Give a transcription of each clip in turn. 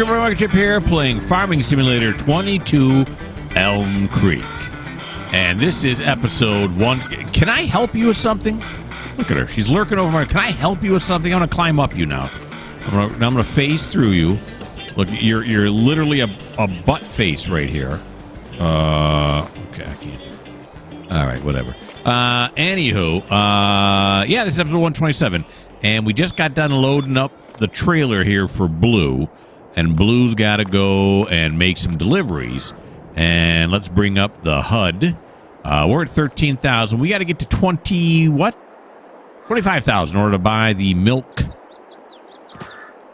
everyone, Mikerowchip here, playing Farming Simulator 22 Elm Creek. And this is episode 1. Can I help you with something? Look at her. She's lurking over my... Can I help you with something? I'm going to climb up you now. I'm going to phase through you. Look, you're literally a butt face right here. Okay, I can't do it. All right, whatever. Anywho, yeah, this is episode 127. And we just got done loading up the trailer here for Blue. And Blue's got to go and make some deliveries. And let's bring up the HUD. We're at 13,000. We got to get to 25,000 in order to buy the milk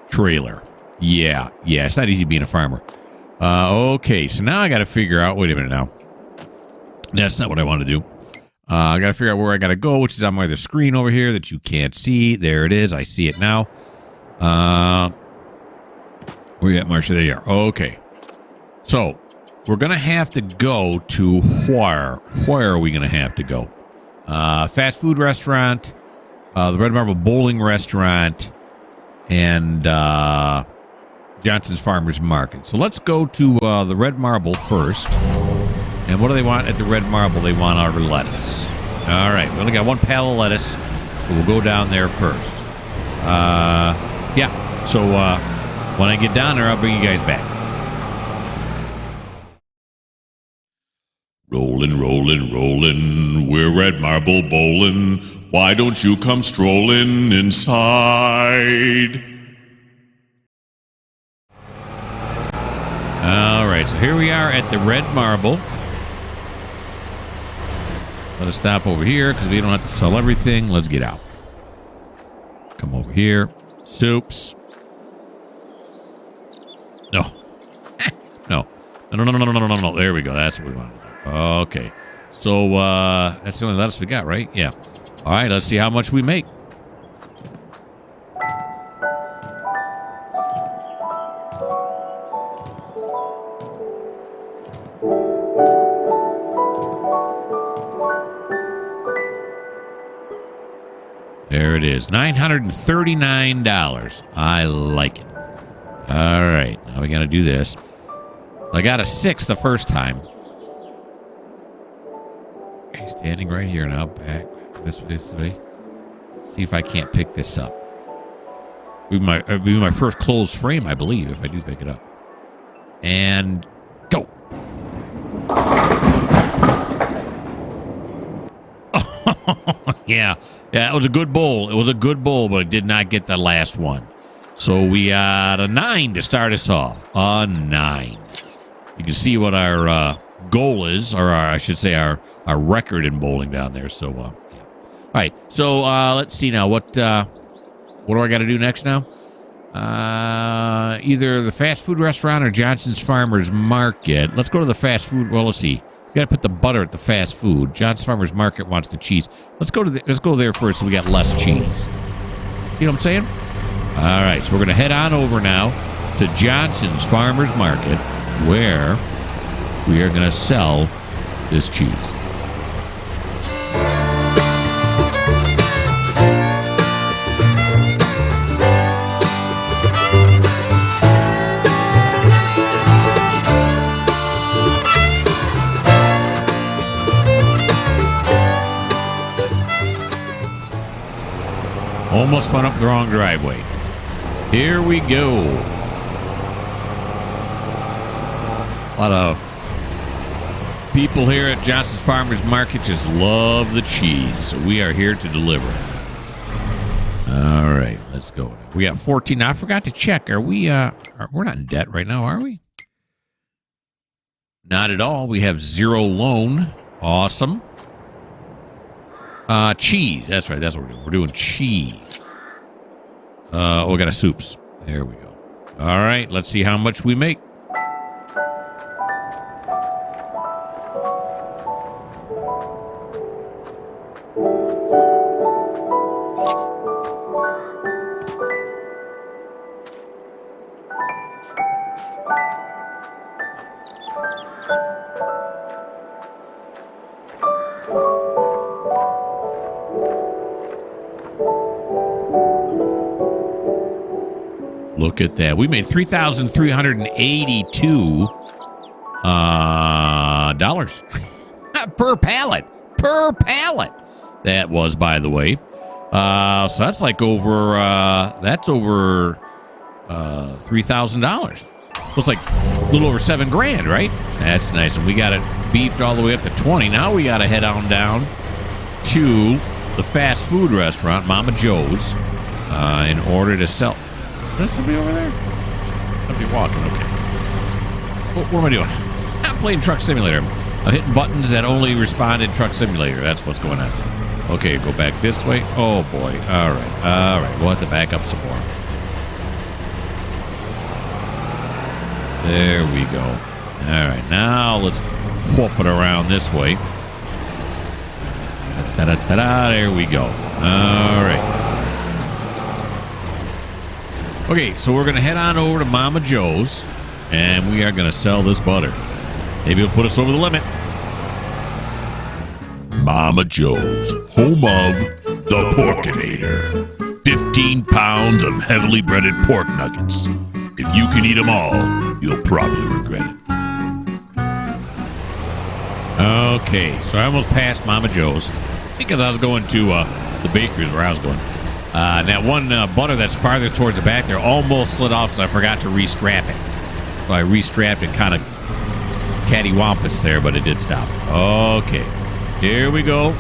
trailer. Yeah, it's not easy being a farmer. Okay, so now I got to figure out... Wait a minute now. That's not what I want to do. I got to figure out where I got to go, which is on my other screen over here that you can't see. There it is. I see it now. Where you at, Marcia? There you are. Okay. So, we're going to have to go to where? Where are we going to have to go? Fast food restaurant, the Red Marble Bowling Restaurant, and Johnson's Farmers Market. So, let's go to the Red Marble first. And what do they want at the Red Marble? They want our lettuce. All right. We only got one pallet of lettuce, so we'll go down there first. Yeah. So, when I get down there, I'll bring you guys back. Rollin', rollin', rollin', we're Red Marble bowlin'. Why don't you come strollin' inside? All right, so here we are at the Red Marble. Let us stop over here because we don't have to sell everything. Let's get out. Come over here. Soups. No. No. There we go. That's what we want to do. Okay. So, that's the only lettuce we got, right? Yeah. All right, let's see how much we make. There it is. $939. I like it. All right. Now we got to do this. I got a 6 the first time. Okay, standing right here now. Back this way. See if I can't pick this up. It'll be my first closed frame, I believe, if I do pick it up. And go. Yeah, it was a good bowl. It was a good bowl, but it did not get the last one. So we got a 9 to start us off. A 9. You can see what our goal is, or I should say our record in bowling down there. So, yeah. All right. So let's see now. What do I got to do next now? Either the fast food restaurant or Johnson's Farmers Market. Let's go to the fast food. Well, let's see. We got to put the butter at the fast food. Johnson's Farmers Market wants the cheese. Let's go there first so we got less cheese. You know what I'm saying? All right, so we're going to head on over now to Johnson's Farmers Market, where we are going to sell this cheese. Almost went up the wrong driveway. Here we go. A lot of people here at Johnson's Farmers Market just love the cheese. So we are here to deliver. All right, let's go. We got 14. Now, I forgot to check. Are we we're not in debt right now, are we? Not at all. We have 0 loan. Awesome. Cheese. That's right. That's what we're doing. We're doing cheese. We got a soups. There we go. All right. Let's see how much we make. Look at that. We made $3,382 dollars per pallet. Per pallet. That was, by the way. So that's like over $3,000. Looks like a little over $7,000, right? That's nice. And we got it beefed all the way up to 20. Now we got to head on down to the fast food restaurant, Mama Joe's, in order to sell. Is that somebody over there? Somebody walking. Okay. What am I doing? I'm playing Truck Simulator. I'm hitting buttons that only respond in Truck Simulator. That's what's going on. Okay, go back this way. Oh, boy. All right. We'll have to back up some more. There we go. All right, now let's whoop it around this way. Da-da-da-da, there we go. All right. Okay, so we're going to head on over to Mama Joe's, and we are going to sell this butter. Maybe it'll put us over the limit. Mama Joe's, home of the Porkinator. 15 pounds of heavily breaded pork nuggets. If you can eat them all, you'll probably regret it. Okay, so I almost passed Mama Joe's because I was going to the bakery where I was going. That one butter that's farther towards the back there almost slid off because I forgot to restrap it. So I restrapped it kind of cattywampus there, but it did stop. Okay, here we go.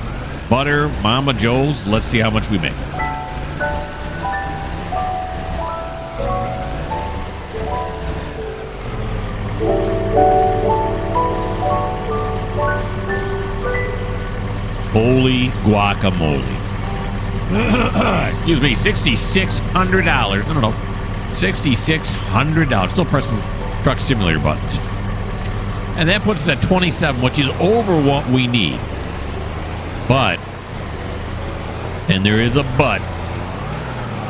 Butter, Mama Joe's. Let's see how much we make. Holy guacamole. Excuse me, $6,600. No. $6,600. Still pressing Truck Simulator buttons. And that puts us at 27, which is over what we need. But, and there is a but,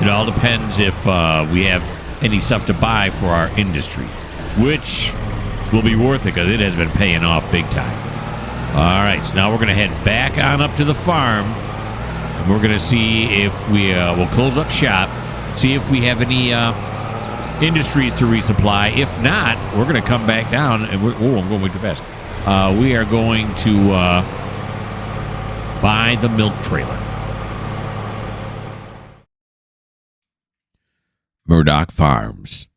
it all depends if we have any stuff to buy for our industries, which will be worth it because it has been paying off big time. All right, so now we're going to head back on up to the farm, and we're going to see if we'll close up shop, see if we have any industries to resupply. If not, we're going to come back down, and I'm going way too fast. We are going to buy the milk trailer. Murdoch Farms.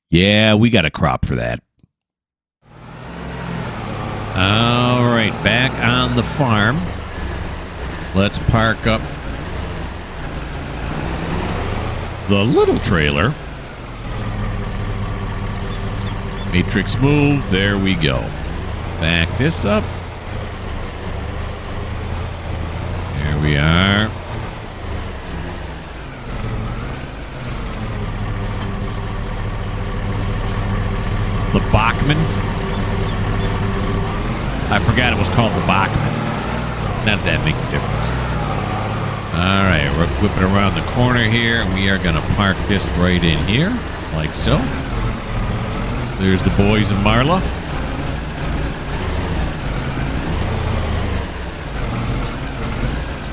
Yeah, we got a crop for that. All right, back on the farm. Let's park up the little trailer. Matrix move. There we go. Back this up. There we are. The Bachman. I forgot it was called the Bachman. Not that makes a difference. All right, we're whipping around the corner here, and we are going to park this right in here, like so. There's the boys and Marla.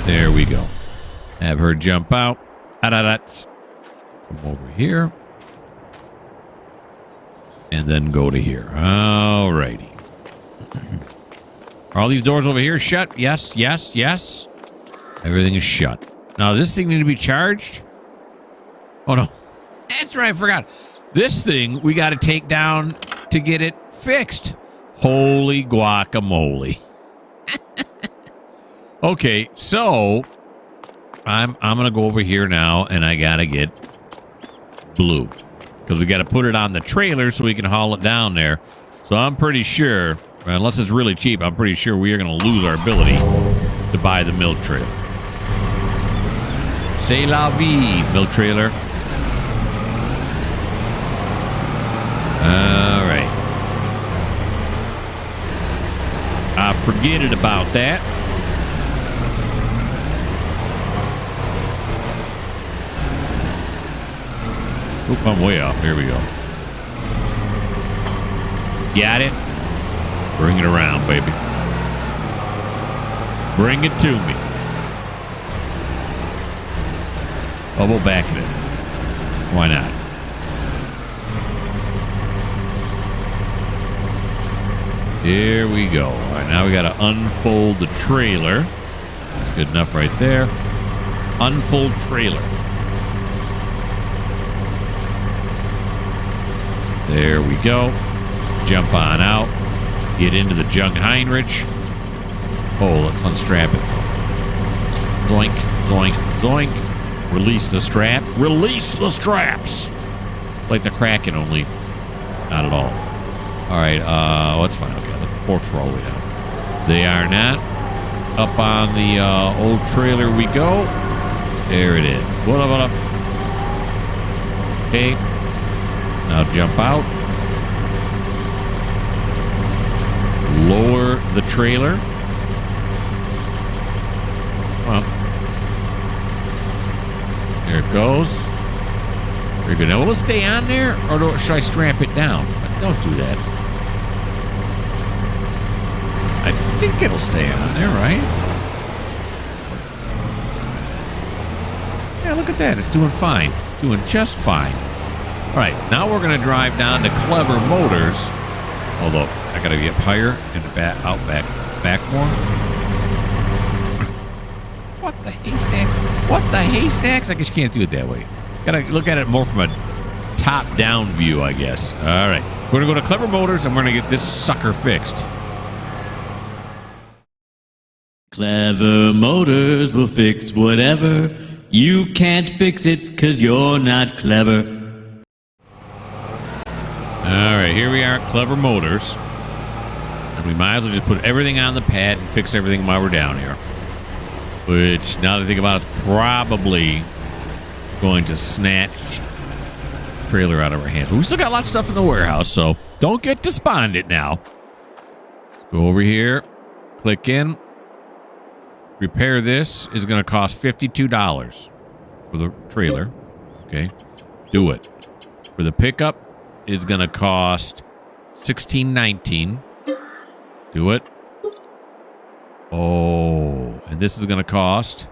There we go. Have her jump out. Come over here. And then go to here. All righty. Are all these doors over here shut? Yes, yes, yes. Everything is shut. Now, does this thing need to be charged? Oh, no. That's right, I forgot. This thing we got to take down to get it fixed. Holy guacamole. Okay, so I'm going to go over here now, and I got to get blue. Because we got to put it on the trailer so we can haul it down there. So I'm pretty sure, unless it's really cheap, I'm pretty sure we are going to lose our ability to buy the milk trailer. C'est la vie, milk trailer. All right. I forget it about that. Oop, I'm way off. Here we go. Got it. Bring it around, baby. Bring it to me. Bubble back it in. Why not? Here we go. All right, now we got to unfold the trailer. That's good enough right there. Unfold trailer. There we go. Jump on out. Get into the Jungheinrich. Oh, let's unstrap it. Zoink, zoink, zoink. Release the straps. Release the straps. It's like the Kraken, only not at all. All right, that's fine. Okay, the forks are all the way down. They are not. Up on the old trailer we go. There it is. What up, what up? Okay. Now jump out. Lower the trailer. Well, there it goes. Very good. Now, will it stay on there, or should I strap it down? Don't do that. I think it'll stay on there, right? Yeah, look at that. It's doing fine. Doing just fine. All right, now we're going to drive down to Clever Motors. Although, I got to get higher and back more. What the haystack? What the haystacks? I guess you can't do it that way. Got to look at it more from a top-down view, I guess. All right. We're going to go to Clever Motors, and we're going to get this sucker fixed. Clever Motors will fix whatever. You can't fix it 'cause you're not clever. All right, here we are at Clever Motors. And we might as well just put everything on the pad and fix everything while we're down here. Which, now that I think about it, is probably going to snatch the trailer out of our hands. But we still got a lot of stuff in the warehouse, so don't get despondent now. Go over here, click in. Repair this is going to cost $52 for the trailer. Okay, do it. For the pickup, it's going to cost $16.19. Do it. Oh, and this is going to cost.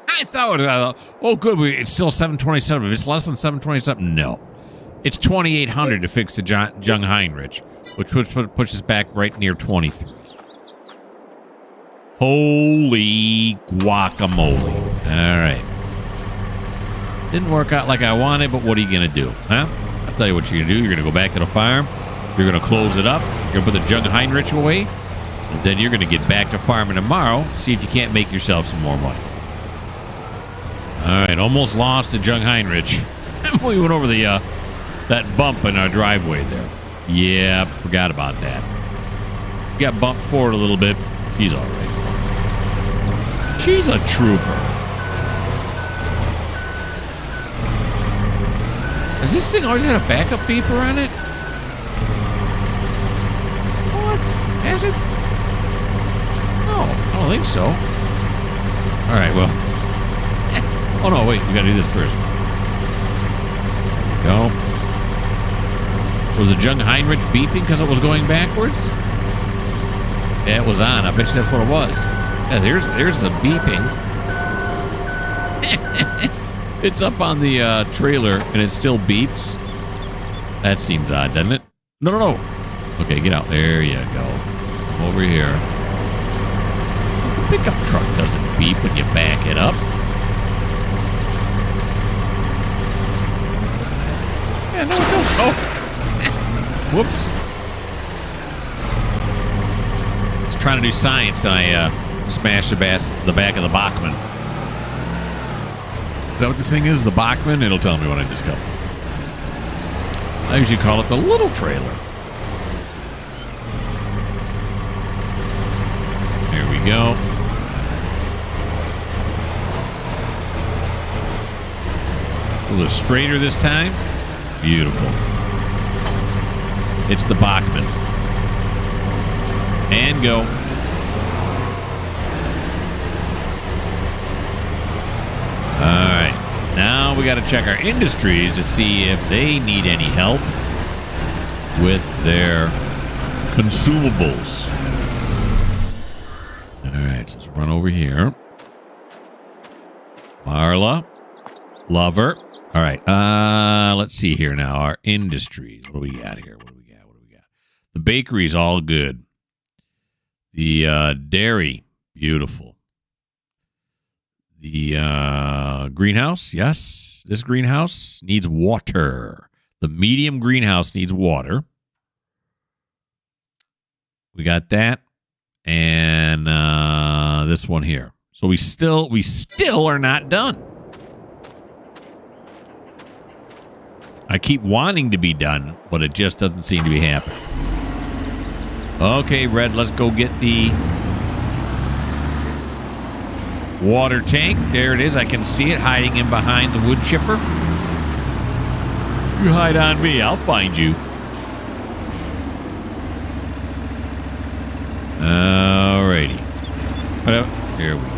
I thought, oh, good. It's still $727. If it's less than $727, no. It's $2,800 to fix the Jungheinrich, which pushes back right near $23. Holy guacamole. All right. Didn't work out like I wanted, but what are you going to do? Huh? I'll tell you what you're going to do. You're going to go back to the farm. You're going to close it up. You're going to put the Jungheinrich away. And then you're going to get back to farming tomorrow. See if you can't make yourself some more money. All right. Almost lost the Jungheinrich. We went over the that bump in our driveway there. Yeah, forgot about that. Got bumped forward a little bit. She's all right. She's a trooper. Has this thing always had a backup beeper on it? What? Has it? No, I don't think so. All right, well. Oh, no, wait. We got to do this first. There we go. Was the Jungheinrich beeping because it was going backwards? Yeah, it was on. I bet you that's what it was. Yeah, there's the beeping. It's up on the trailer, and it still beeps. That seems odd, doesn't it? No. Okay, get out. There you go. Come over here. The pickup truck doesn't beep when you back it up. Yeah, no, it doesn't. Oh. Whoops. Trying to do science, and I smashed the back of the Bachmann. Is that what this thing is? The Bachmann? It'll tell me when I discover. I usually call it the little trailer. There we go. A little straighter this time. Beautiful. It's the Bachmann. And go. All right. Now we got to check our industries to see if they need any help with their consumables. All right. So let's run over here. Marla. Lover. All right. Let's see here now. Our industries. What do we got here? The bakery's all good. The dairy, beautiful. The greenhouse, yes. This greenhouse needs water. The medium greenhouse needs water. We got that. And this one here. So we still are not done. I keep wanting to be done, but it just doesn't seem to be happening. Okay, Red, let's go get the water tank. There it is. I can see it hiding in behind the wood chipper. You hide on me. I'll find you. Alrighty. Here we go.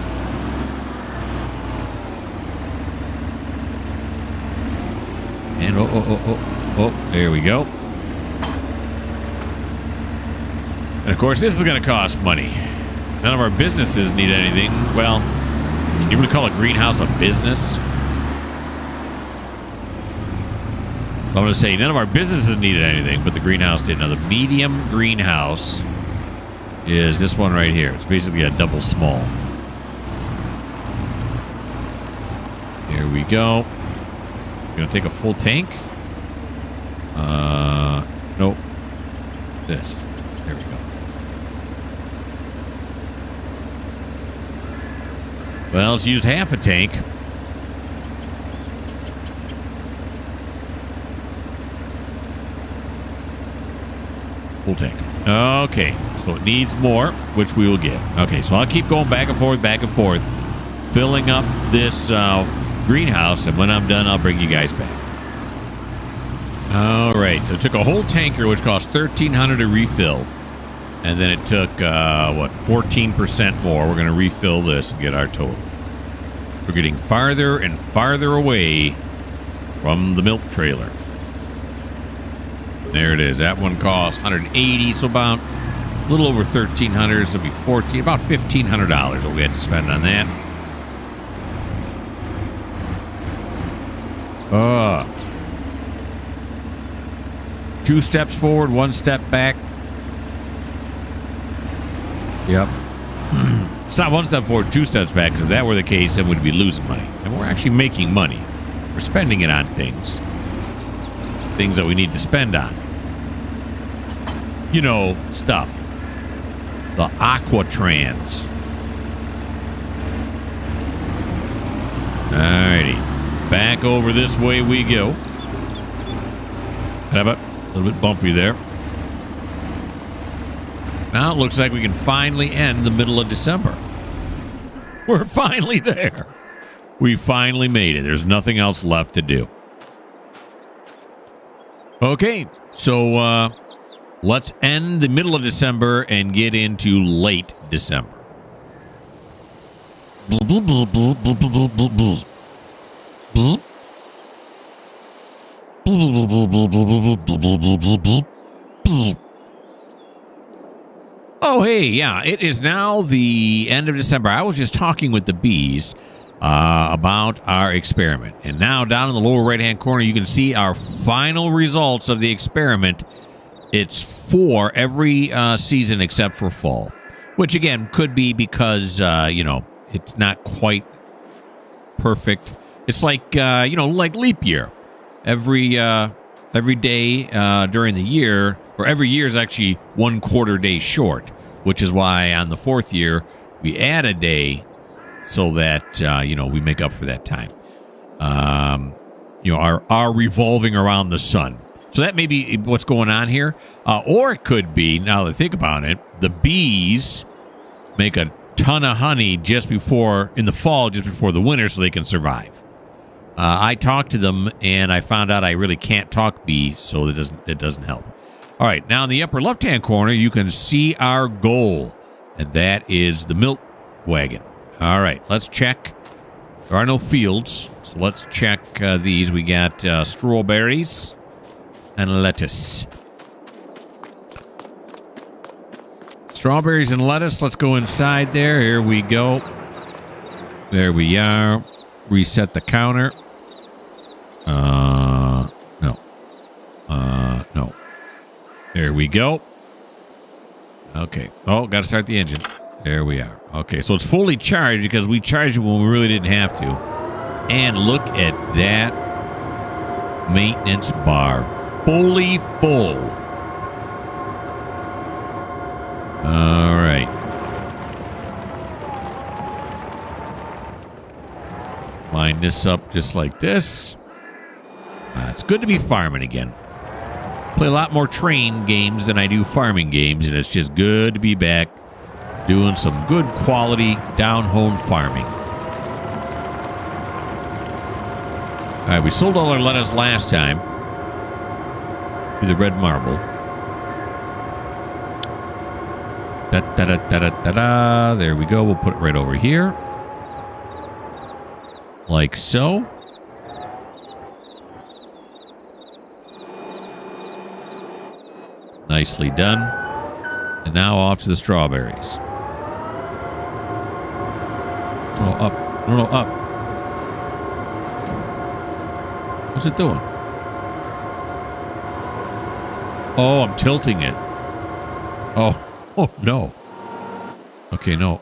And oh, there we go. And of course, this is going to cost money. None of our businesses need anything. Well, can you really call a greenhouse a business? I'm going to say none of our businesses needed anything, but the greenhouse did. Now, the medium greenhouse is this one right here. It's basically a double small. Here we go. Gonna take a full tank. Nope. This. There we go. Well, it's used half a tank. Full tank. Okay, so it needs more, which we will get. Okay, so I'll keep going back and forth, filling up this greenhouse, and when I'm done, I'll bring you guys back. All right, so it took a whole tanker, which cost $1,300 to refill, and then it took, 14% more. We're going to refill this and get our total. We're getting farther and farther away from the milk trailer. There it is. That one costs $180, so about a little over $1,300. So it'll be about $1,500 what we had to spend on that. Two steps forward, one step back. Yep. It's not one step forward, two steps back, because if that were the case, then we'd be losing money. And we're actually making money. We're spending it on things. Things that we need to spend on. You know, stuff. The Aquatrans. Alrighty. Back over this way we go. How about a little bit bumpy there. Now it looks like we can finally end the middle of December. We're finally there. We finally made it. There's nothing else left to do. Okay, so let's end the middle of December and get into late December. Oh, hey, yeah, it is now the end of December. I was just talking with the bees about our experiment. And now down in the lower right-hand corner, you can see our final results of the experiment. It's for every season except for fall, which, again, could be because, it's not quite perfect. It's like, like leap year. Every day during the year, or every year is actually 1 quarter day short, which is why on the 4th year we add a day so that we make up for that time. Our revolving around the sun. So that may be what's going on here, or it could be, now that I think about it, the bees make a ton of honey in the fall, just before the winter, so they can survive. I talked to them, and I found out I really can't talk bees, so it doesn't help. All right, now in the upper left-hand corner, you can see our goal, and that is the milk wagon. All right, let's check. There are no fields, so let's check these. We got strawberries and lettuce. Strawberries and lettuce. Let's go inside there. Here we go. There we are. Reset the counter. No. No. There we go. Okay. Oh, got to start the engine. There we are. Okay, so it's fully charged because we charged it when we really didn't have to. And look at that maintenance bar. Fully full. All right. Line this up just like this. It's good to be farming again. Play a lot more train games than I do farming games, and it's just good to be back doing some good quality down-home farming. All right, we sold all our lettuce last time to the red marble. Da-da-da-da-da-da. There we go. We'll put it right over here. Like so. Nicely done. And now off to the strawberries. No, up. No, up. What's it doing? Oh, I'm tilting it. Oh no. Okay, no.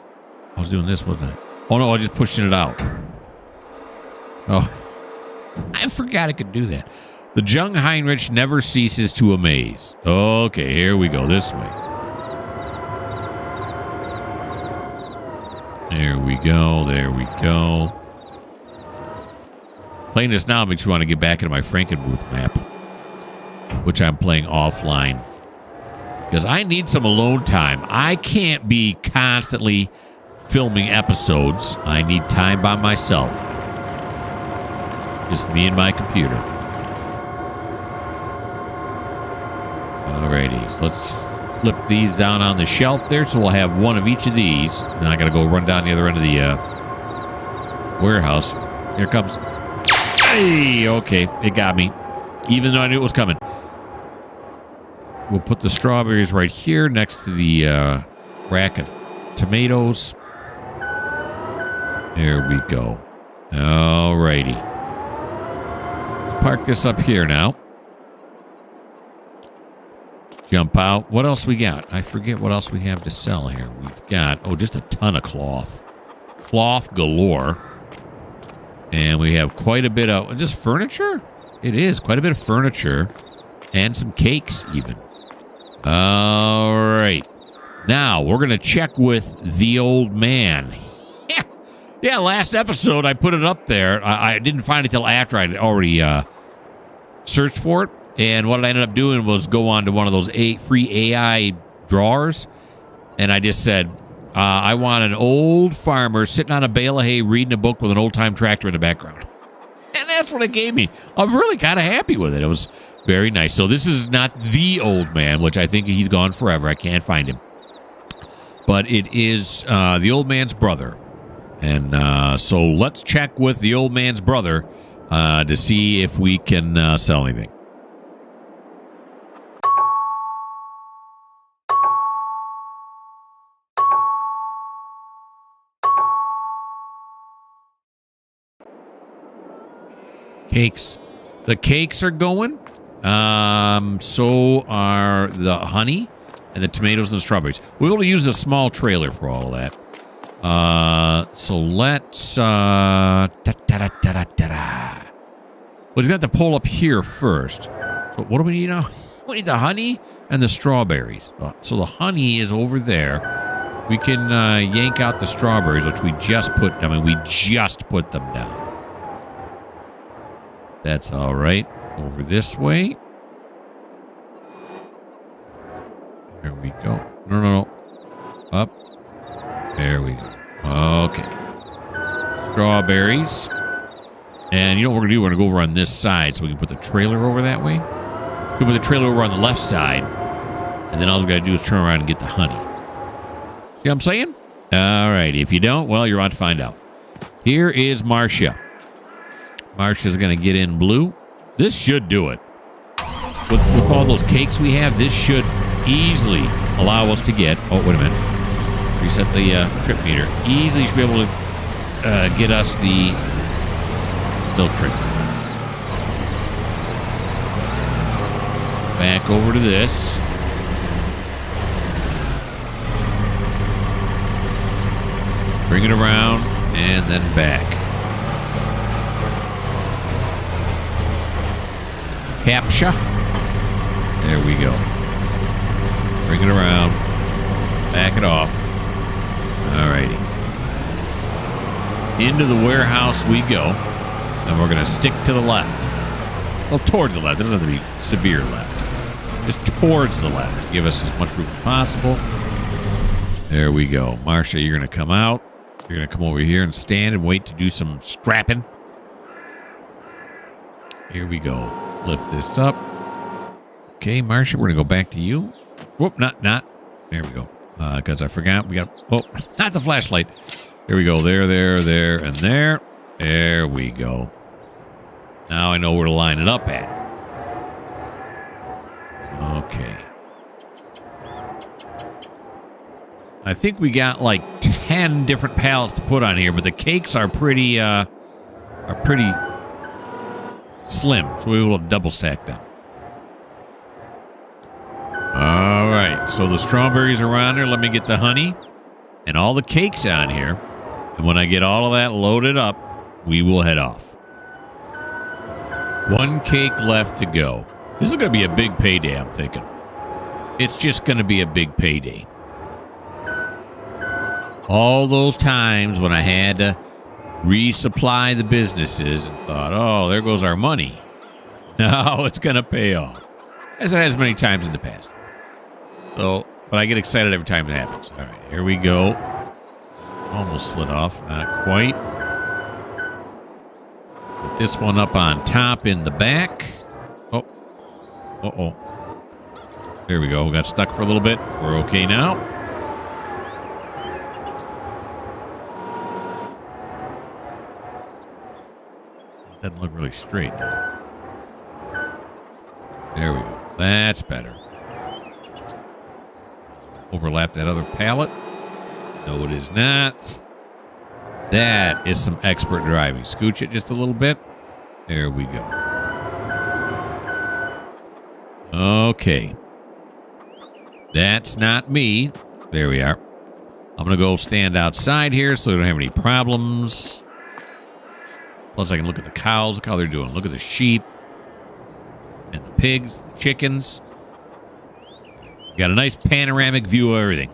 I was doing this, wasn't I? Oh, no, I was just pushing it out. Oh. I forgot I could do that. The Jung Heinrich never ceases to amaze. Okay, here we go. This way. There we go. There we go. Playing this now makes me want to get back into my Frankenmuth map, which I'm playing offline. Because I need some alone time. I can't be constantly filming episodes. I need time by myself. Just me and my computer. Alrighty, so let's flip these down on the shelf there, so we'll have one of each of these. Then I gotta go run down the other end of the warehouse. Here it comes. Hey, okay, it got me. Even though I knew it was coming. We'll put the strawberries right here next to the rack of tomatoes. There we go. Alrighty. Let's park this up here now. Jump out. What else we got? I forget what else we have to sell here. We've got, oh, just a ton of cloth. Cloth galore. And we have quite a bit of, just furniture? It is. Quite a bit of furniture. And some cakes, even. All right. Now, we're going to check with the old man. Yeah, last episode, I put it up there. I didn't find it till after I'd already searched for it. And what I ended up doing was go on to one of those free AI drawers. And I just said, I want an old farmer sitting on a bale of hay reading a book with an old-time tractor in the background. And that's what it gave me. I'm really kind of happy with it. It was very nice. So this is not the old man, which I think he's gone forever. I can't find him. But it is the old man's brother. And so let's check with the old man's brother to see if we can sell anything. Cakes. The cakes are going. So are the honey and the tomatoes and the strawberries. We're able to use the small trailer for all of that. So let's... Well, he's going to have to pull up here first. So what do we need now? We need the honey and the strawberries. So the honey is over there. We can yank out the strawberries, which we just put... I mean, we just put them down. That's all right. Over this way. There we go. No. Up. There we go. Okay. Strawberries. And you know what we're going to do? We're going to go over on this side so we can put the trailer over that way. We can put the trailer over on the left side. And then all we got to do is turn around and get the honey. See what I'm saying? All right. If you don't, well, you're about to find out. Here is Marcia. Marcia's going to get in blue. This should do it. With all those cakes we have, this should easily allow us to get... Oh, wait a minute. Reset the trip meter. Easily should be able to get us the milk crate. Back over to this. Bring it around and then back. Capture. There we go. Bring it around. Back it off. Alrighty. Into the warehouse we go. And we're going to stick to the left. Well, towards the left. It doesn't have to be severe left. Just towards the left. Give us as much room as possible. There we go. Marcia, you're going to come out. You're going to come over here and stand and wait to do some strapping. Here we go. Lift this up. Okay, Marcia, we're going to go back to you. Whoop, not. There we go. Because I forgot. We got, oh, not the flashlight. Here we go. There, and there. There we go. Now I know where to line it up at. Okay. I think we got like 10 different pallets to put on here, but the cakes are pretty slim, so we will double stack them. All right, so the strawberries are on there. Let me get the honey and all the cakes on here. And when I get all of that loaded up, we will head off. One cake left to go. This is going to be a big payday, I'm thinking. It's just going to be a big payday. All those times when I had to resupply the businesses and thought, oh, there goes our money. No, it's going to pay off. As it has many times in the past. So, but I get excited every time it happens. All right, here we go. Almost slid off. Not quite. Put this one up on top in the back. Oh. Uh-oh. There we go. We got stuck for a little bit. We're okay now. Doesn't look really straight. There we go. That's better. Overlap that other pallet. No, it is not. That is some expert driving. Scooch it just a little bit. There we go. Okay. That's not me. There we are. I'm going to go stand outside here so we don't have any problems. Plus, I can look at the cows. Look how they're doing. Look at the sheep and the pigs, the chickens. Got a nice panoramic view of everything.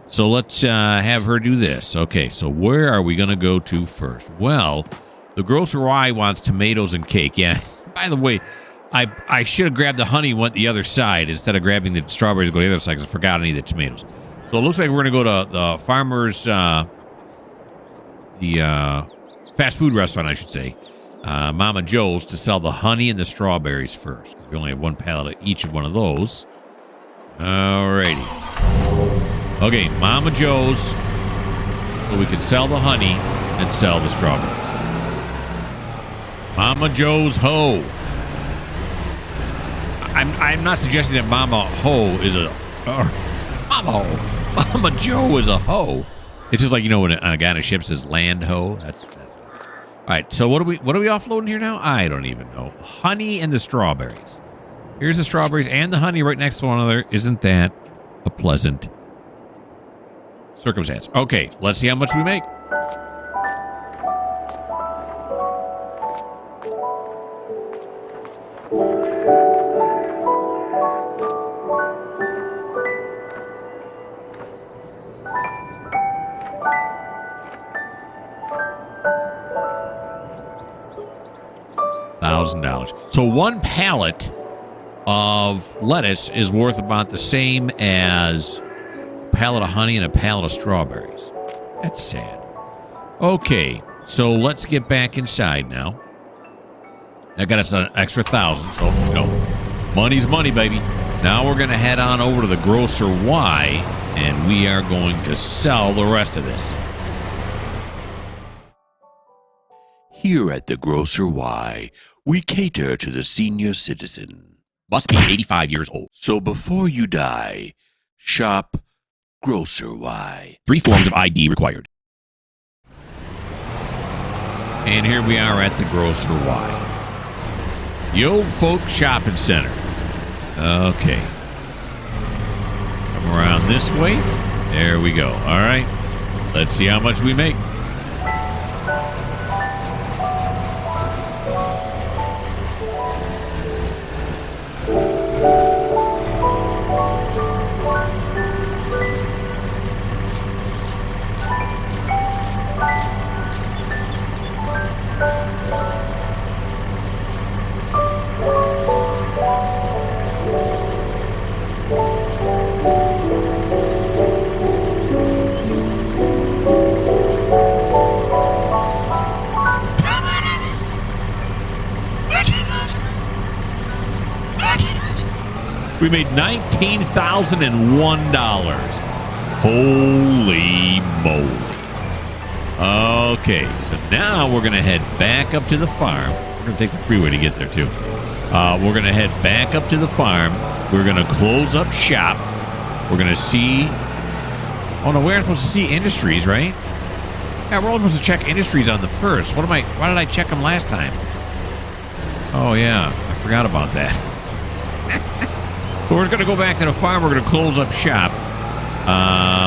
So let's have her do this. Okay, so where are we going to go to first? Well, the grocer Y wants tomatoes and cake. Yeah, by the way, I should have grabbed the honey and went the other side instead of grabbing the strawberries and go to the other side because I forgot any of the tomatoes. So it looks like we're going to go to the farmer's, the fast food restaurant, I should say, Mama Joe's, to sell the honey and the strawberries first. Because we only have one pallet of each of one of those. Alrighty. Okay, Mama Joe's, so we can sell the honey and sell the strawberries. Mama Joe's Ho. I'm not suggesting that Mama Ho is a Mama Ho. Mama Joe is a hoe. It's just like, you know, when a guy on a ship says land ho. That's all right. So what are we offloading here now? I don't even know. Honey and the strawberries. Here's the strawberries and the honey right next to one another. Isn't that a pleasant circumstance? Okay, let's see how much we make. $1,000. So one pallet of lettuce is worth about the same as a pallet of honey and a pallet of strawberries. That's sad. Okay, so let's get back inside now. That got us an extra 1,000. So, you know, money's money, baby. Now we're going to head on over to the Grocer Y, and we are going to sell the rest of this. Here at the Grocer Y, we cater to the senior citizen. Must be 85 years old. So before you die, shop Grocer Y. 3 forms of ID required. And here we are at the Grocer Y. The Old Folk Shopping Center. Okay. Come around this way. There we go. All right. Let's see how much we make. We made $19,001. Holy moly. Okay, so now we're going to head back up to the farm. We're going to take the freeway to get there, too. We're going to head back up to the farm. We're going to close up shop. We're going to see... Oh, no, we're supposed to see industries, right? Yeah, we're only supposed to check industries on the first. Why did I check them last time? Oh, yeah, I forgot about that. So we're going to go back to the farm. We're going to close up shop.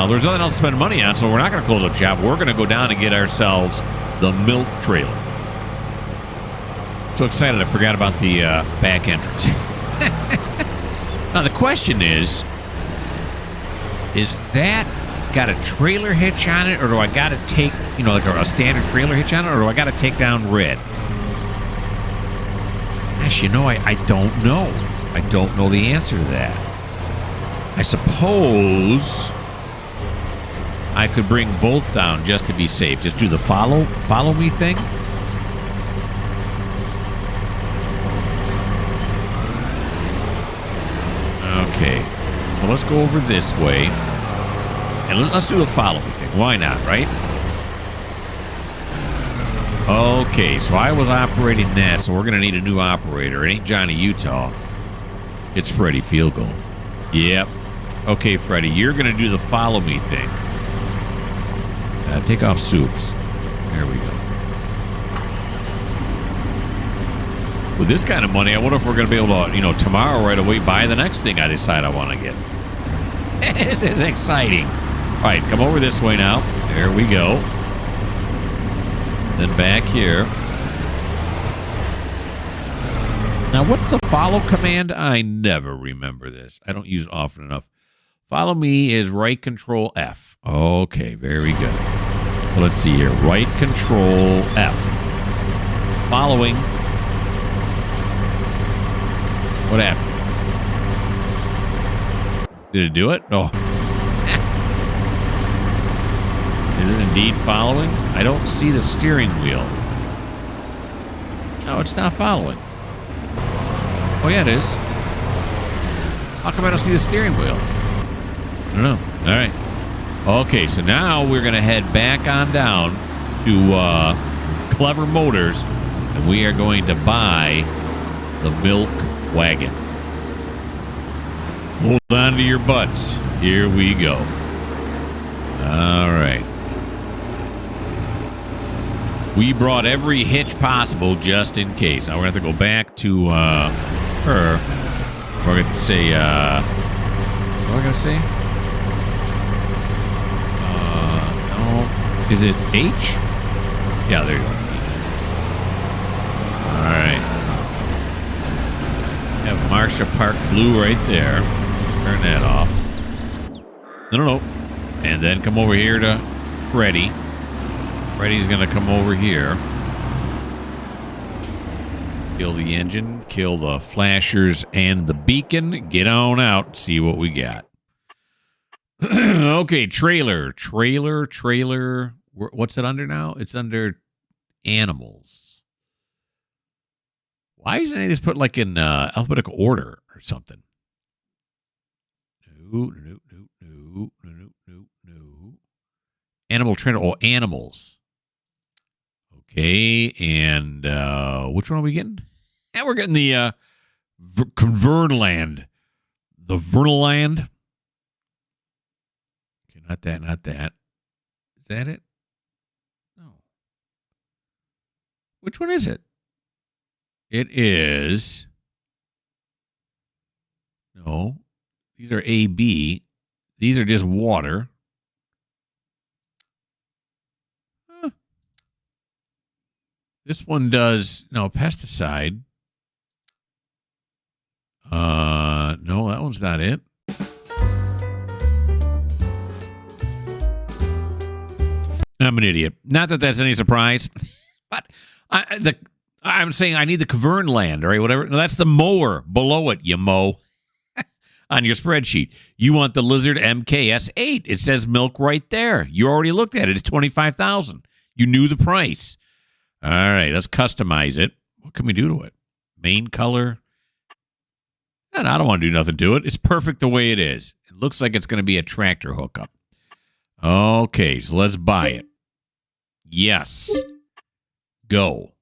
There's nothing else to spend money on, so we're not going to close up shop. We're going to go down and get ourselves the milk trailer. So excited I forgot about the back entrance. Now, the question is that got a trailer hitch on it, or do I got to take, like a standard trailer hitch on it, or do I got to take down red? Gosh, I don't know. I don't know the answer to that. I suppose I could bring both down just to be safe. Just do the follow me thing. Okay. Well, let's go over this way. And let's do the follow me thing. Why not, right? Okay, so I was operating that, so we're going to need a new operator. It ain't Johnny Utah. It's Freddy Field Goal. Yep. Okay, Freddy, you're going to do the follow me thing. Take off soups. There we go. With this kind of money, I wonder if we're going to be able to, tomorrow right away buy the next thing I decide I want to get. This is exciting. All right, come over this way now. There we go. Then back here. Now, what's the follow command? I never remember this. I don't use it often enough. Follow me is right control F. Okay, very good. So let's see here. Right control F. Following. What happened? Did it do it? Oh. Is it indeed following? I don't see the steering wheel. No, it's not following. Oh, yeah, it is. How come I don't see the steering wheel? I don't know. All right. Okay, so now we're going to head back on down to Clever Motors, and we are going to buy the milk wagon. Hold on to your butts. Here we go. All right. We brought every hitch possible just in case. Now we're going to have to go back to her. We're going to say, what am I going to say? No. Is it H? Yeah, there you go. All right. Have Marsha Park Blue right there. Turn that off. No. And then come over here to Freddy. Freddy's going to come over here. Kill the engine, kill the flashers and the beacon. Get on out, see what we got. Okay, trailer. What's it under now? It's under animals. Why isn't any of this put like in alphabetical order or something? No. Animal trainer. Oh, animals. Okay, and which one are we getting? Yeah, we're getting the Vernland. The Vernaland. Okay, not that. Is that it? No. Which one is it? It is... No. These are AB. These are just water. This one does no pesticide. No, that one's not it. I'm an idiot. Not that that's any surprise, but I'm saying I need the Cavern land, or whatever. No, that's the mower below it, you mow. On your spreadsheet. You want the Lizard MKS8. It says milk right there. You already looked at it. It's $25,000. You knew the price. All right, let's customize it. What can we do to it? Main color. And I don't want to do nothing to it. It's perfect the way it is. It looks like it's going to be a tractor hookup. Okay, so let's buy it. Yes. Go.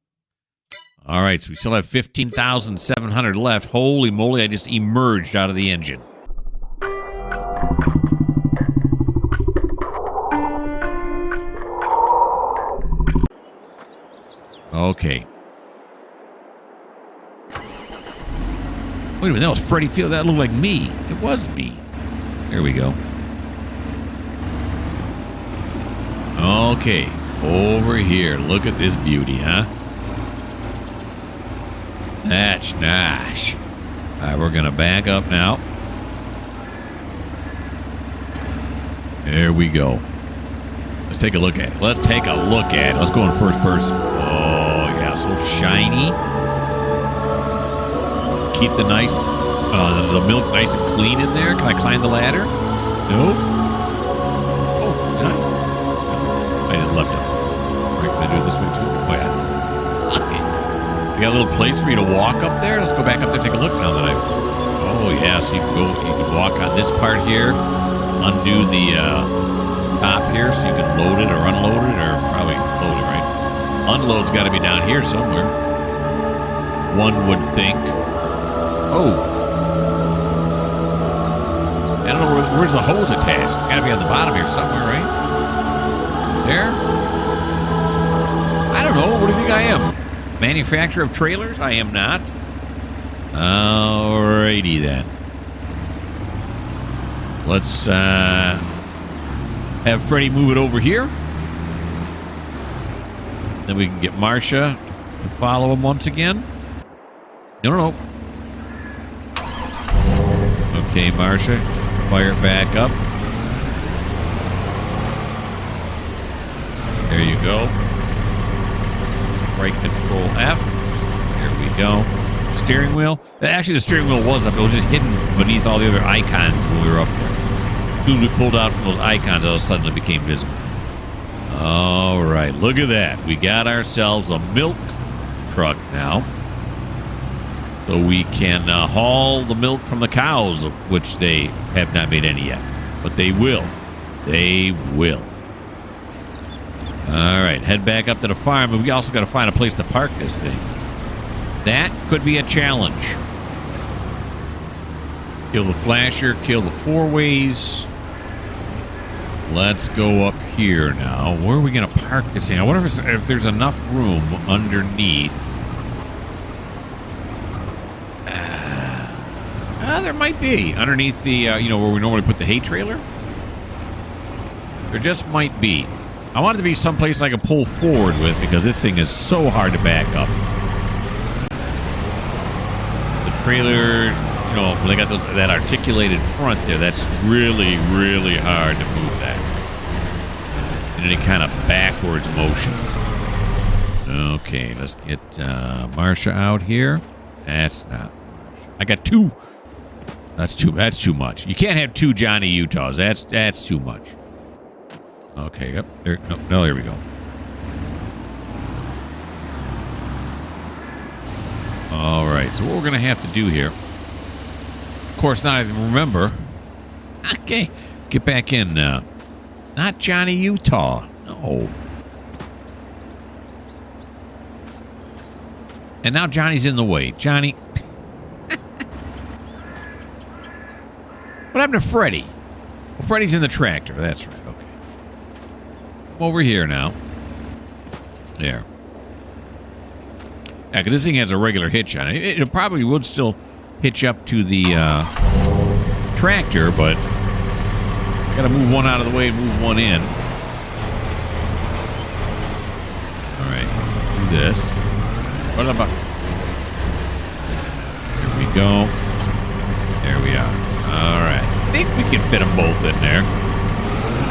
All right, so we still have 15,700 left. Holy moly, I just emerged out of the engine. Okay. Wait a minute, that was Freddie Field. That looked like me. It was me. There we go. Okay, over here. Look at this beauty, huh? That's nice. All right, we're going to back up now. There we go. Let's take a look at it. Let's take a look at it. Let's go in first person. Oh, yeah, so shiny. Keep the nice, the milk nice and clean in there. Can I climb the ladder? Nope. Oh, did I? No. I just leapt up. All right, can I do it this way too? Oh, yeah. Okay. We got little plates for you to walk up there. Let's go back up there and take a look now that I've... Oh, yeah, so you can walk on this part here, undo the top here so you can load it or unload it, or probably load it, right? Unload's got to be down here somewhere. One would think. Oh. I don't know, where's the hose attached? It's got to be on the bottom here somewhere, right? There? I don't know. What do you think I am? Manufacturer of trailers? I am not. Alrighty then. Let's have Freddie move it over here. Then we can get Marcia to follow him once again. No. Okay, Marcia, fire it back up. There you go. Right control F. There we go. Steering wheel. Actually, the steering wheel was up. It was just hidden beneath all the other icons when we were up there. As soon as we pulled out from those icons, all of a sudden it became visible. All right, look at that. We got ourselves a milk truck now. So we can haul the milk from the cows, which they have not made any yet. But they will. They will. All right, head back up to the farm. But we also got to find a place to park this thing. That could be a challenge. Kill the flasher, kill the four-ways. Let's go up here now. Where are we going to park this thing? I wonder if there's enough room underneath. There might be. Underneath the, where we normally put the hay trailer. There just might be. I want it to be someplace I can pull forward with because this thing is so hard to back up. The trailer, when they got that articulated front there, that's really, really hard to move that in any kind of backwards motion. Okay, let's get Marcia out here. That's not Marcia. I got two. That's too much. You can't have two Johnny Utahs. That's too much. Okay, yep. There, no, there we go. All right, so what we're going to have to do here, of course, now I remember. Okay, get back in now. Not Johnny Utah. No. And now Johnny's in the way. Johnny. What happened to Freddie? Well, Freddie's in the tractor. That's right. Okay. Come over here now. There. Yeah, because this thing has a regular hitch on it. It probably would still hitch up to the tractor, but I got to move one out of the way and move one in. All right. do this. What about? Here we go. There we are. All right. I think we can fit them both in there.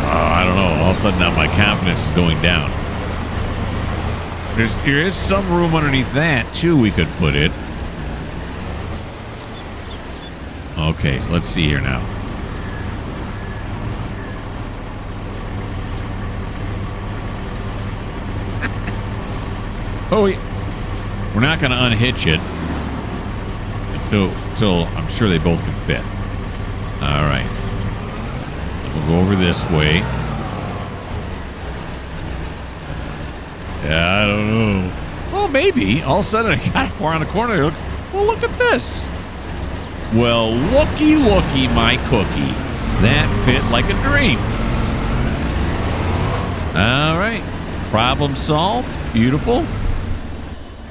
I don't know. All of a sudden now my confidence is going down. There is some room underneath that, too, we could put it. Okay, so let's see here now. Oh, we're not going to unhitch it until I'm sure they both can fit. All right. We'll go over this way. Yeah, I don't know. Well, maybe. All of a sudden, I got more on the corner. Well, look at this. Well, looky, my cookie. That fit like a dream. All right. Problem solved. Beautiful.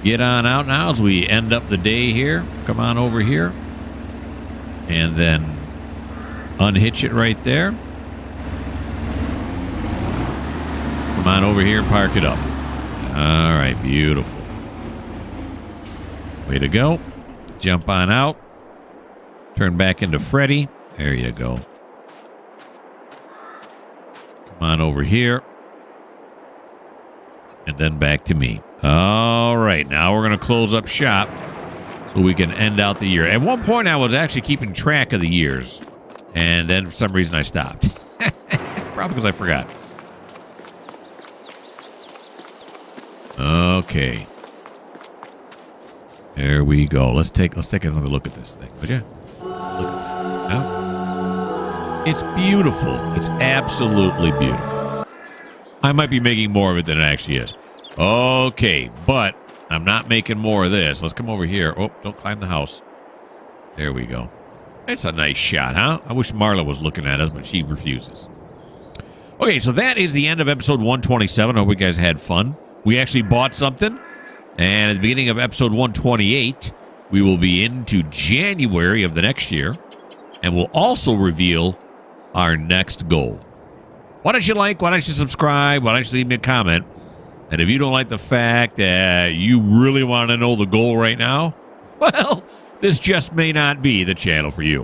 Get on out now as we end up the day here. Come on over here. And then unhitch it right there. Come on over here and park it up. All right, beautiful. Way to go. Jump on out. Turn back into Freddy. There you go. Come on over here. And then back to me. All right, now we're going to close up shop so we can end out the year. At one point, I was actually keeping track of the years. And then for some reason, I stopped. Probably because I forgot. Okay. There we go. Let's take another look at this thing, would you? Look at that. Huh? It's beautiful. It's absolutely beautiful. I might be making more of it than it actually is. Okay, but I'm not making more of this. Let's come over here. Oh, don't climb the house. There we go. It's a nice shot, huh? I wish Marla was looking at us, but she refuses. Okay, so that is the end of episode 127. I hope you guys had fun. We actually bought something. And at the beginning of episode 128, we will be into January of the next year. And we'll also reveal our next goal. Why don't you like? Why don't you subscribe? Why don't you leave me a comment? And if you don't like the fact that you really want to know the goal right now, well, this just may not be the channel for you.